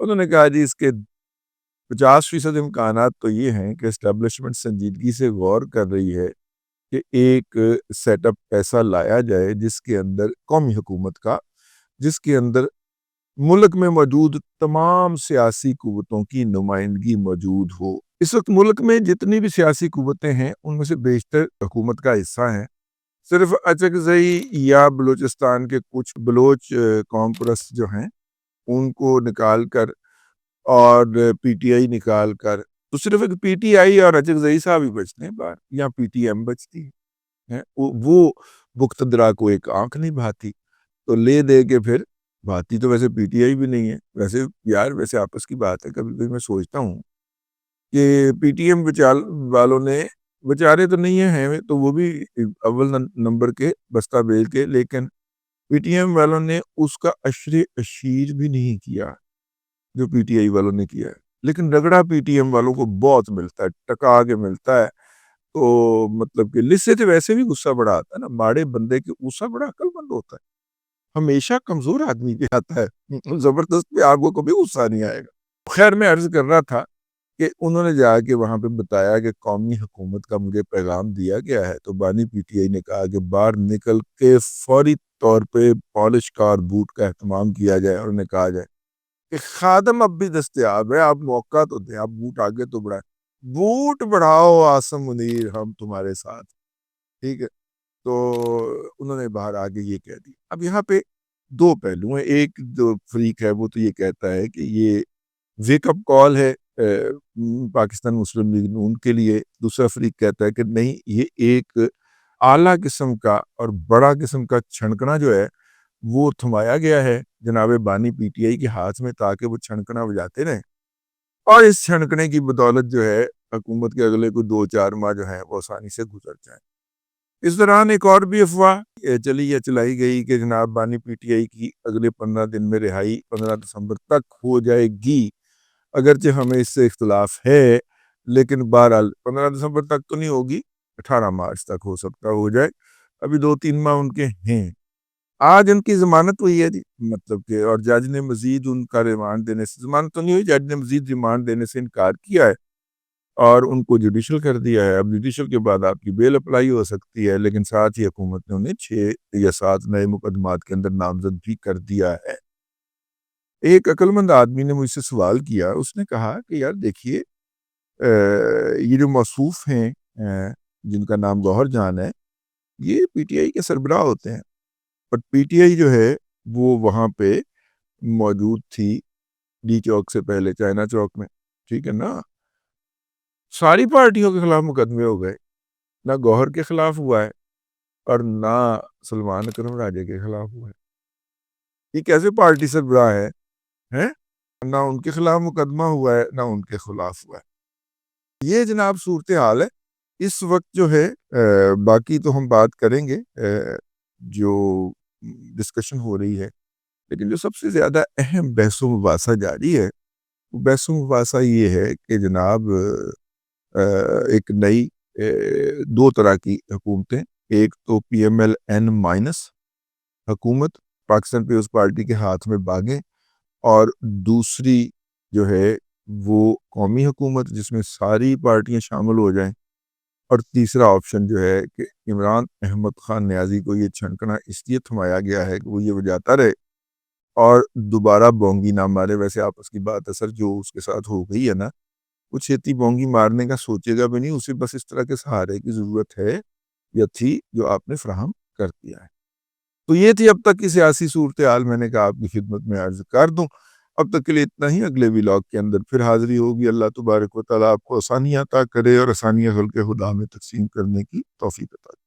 انہوں نے کہا جی اس کے 50% امکانات تو یہ ہیں کہ اسٹیبلشمنٹ سنجیدگی سے غور کر رہی ہے کہ ایک سیٹ اپ ایسا لایا جائے جس کے اندر قومی حکومت کا، جس کے اندر ملک میں موجود تمام سیاسی قوتوں کی نمائندگی موجود ہو۔ اس وقت ملک میں جتنی بھی سیاسی قوتیں ہیں ان میں سے بیشتر حکومت کا حصہ ہیں، صرف اچکزئی یا بلوچستان کے کچھ بلوچ قوم پرست جو ہیں ان کو نکال کر اور پی ٹی آئی نکال کر تو صرف ایک پی ٹی آئی اور اچکزئی صاحب ہی بچتے ہیں باہر، یا پی ٹی ایم بچتی ہے۔ وہ مقتدرہ کو ایک آنکھ نہیں بھاتی، تو لے دے کے پھر بھاتی تو ویسے پی ٹی آئی بھی نہیں ہے۔ ویسے یار ویسے آپس کی بات ہے، کبھی کبھی میں سوچتا ہوں کہ پی ٹی ایم والوں نے بیچارے تو نہیں ہیں تو وہ بھی اول نمبر کے بستہ بیل کے، لیکن پی ٹی ایم والوں نے اس کا عشر اشیر بھی نہیں کیا جو پی ٹی آئی والوں نے کیا ہے، لیکن رگڑا پی ٹی ایم والوں کو بہت ملتا ہے، ٹکا کے ملتا ہے۔ تو مطلب کہ لسے سے ویسے بھی غصہ بڑا آتا ہے نا، ماڑے بندے کے غصہ بڑا عقل مند ہوتا ہے، ہمیشہ کمزور آدمی پہ آتا ہے، زبردست پہ آپ کو کبھی غصہ نہیں آئے گا۔ خیر میں عرض کر رہا تھا کہ انہوں نے جا کے وہاں پہ بتایا کہ قومی حکومت کا مجھے پیغام دیا گیا ہے، تو بانی پی ٹی آئی نے کہا کہ باہر نکل کے فوری طور پہ پالش کار بوٹ کا اہتمام کیا جائے، اور انہیں کہا جائے کہ خادم اب بھی دستیاب ہے، آپ موقع تو دیں، آپ بوٹ آگے تو بڑھائیں، بوٹ بڑھاؤ عاصم منیر ہم تمہارے ساتھ، ٹھیک ہے۔ تو انہوں نے باہر آگے یہ کہہ دیا۔ اب یہاں پہ دو پہلو ہیں، ایک جو فریق ہے وہ تو یہ کہتا ہے کہ یہ ویک اپ کال ہے پاکستان مسلم لیگ نون کے لیے، دوسرا فریق کہتا ہے کہ نہیں، یہ ایک اعلیٰ قسم کا اور بڑا قسم کا چھڑکنا جو ہے وہ تھمایا گیا ہے جناب بانی پی ٹی آئی کے ہاتھ میں، تاکہ وہ چھڑکنا بجاتے رہیں، اور اس چھڑکنے کی بدولت جو ہے حکومت کے اگلے کوئی 2-4 ماہ جو ہیں وہ آسانی سے گزر جائیں۔ اس دوران ایک اور بھی افواہ چلی یا چلائی گئی کہ جناب بانی پی ٹی آئی کی اگلے 15 دن میں رہائی 15 دسمبر تک ہو جائے گی، اگرچہ ہمیں اس سے اختلاف ہے، لیکن بہرحال 15 دسمبر تک تو نہیں ہوگی، 18 مارچ تک ہو سکتا ہو جائے، ابھی 2-3 ماہ ان کے ہیں۔ آج ان کی ضمانت ہوئی ہے جی، مطلب کہ اور جج نے مزید ان کا ریمانڈ دینے سے، ضمانت تو نہیں ہوئی، جج نے مزید ریمانڈ دینے سے انکار کیا ہے اور ان کو جوڈیشل کر دیا ہے۔ اب جوڈیشل کے بعد آپ کی بیل اپلائی ہو سکتی ہے، لیکن ساتھ ہی حکومت نے انہیں 6 یا 7 نئے مقدمات کے اندر نامزد بھی کر دیا ہے۔ ایک عقل مند آدمی نے مجھ سے سوال کیا، اس نے کہا کہ یار دیکھیے یہ جو موصوف ہیں جن کا نام گوہر جان ہے، یہ پی ٹی آئی کے سربراہ ہوتے ہیں، پر پی ٹی آئی جو ہے وہ وہاں پہ موجود تھی ڈی چوک سے پہلے چائنا چوک میں، ٹھیک ہے نا۔ ساری پارٹیوں کے خلاف مقدمے ہو گئے، نہ گوہر کے خلاف ہوا ہے اور نہ سلمان اکرم راجے کے خلاف ہوا ہے۔ یہ کیسے پارٹی سربراہ ہے؟ نہ ان کے خلاف مقدمہ ہوا ہے نہ ان کے خلاف ہوا ہے۔ یہ جناب صورتحال ہے اس وقت جو ہے۔ باقی تو ہم بات کریں گے جو ڈسکشن ہو رہی ہے، لیکن جو سب سے زیادہ اہم بحث و مباحثہ جاری ہے، وہ بحث و مباحثہ یہ ہے کہ جناب ایک نئی 2 طرح کی حکومتیں، ایک تو P M L N minus حکومت پاکستان پیپلز پارٹی کے ہاتھ میں باغیں، اور دوسری جو ہے وہ قومی حکومت جس میں ساری پارٹیاں شامل ہو جائیں، اور تیسرا آپشن جو ہے کہ عمران احمد خان نیازی کو یہ چھنکنا اس لیے تھمایا گیا ہے کہ وہ یہ بجاتا رہے اور دوبارہ بونگی نہ مارے۔ ویسے آپس کی بات اثر جو اس کے ساتھ ہو گئی ہے نا، وہ چھیتی بونگی مارنے کا سوچے گا بھی نہیں، اسے بس اس طرح کے سہارے کی ضرورت ہے یا تھی جو آپ نے فراہم کر دیا ہے۔ تو یہ تھی اب تک کی سیاسی صورتحال، میں نے کہا آپ کی خدمت میں عرض کر دوں۔ اب تک کے لیے اتنا ہی، اگلے ولاگ کے اندر پھر حاضری ہوگی۔ اللہ تبارک و تعالیٰ آپ کو آسانیاں عطا کرے اور آسانیاں خلق خدا میں تقسیم کرنے کی توفیق عطا کرے۔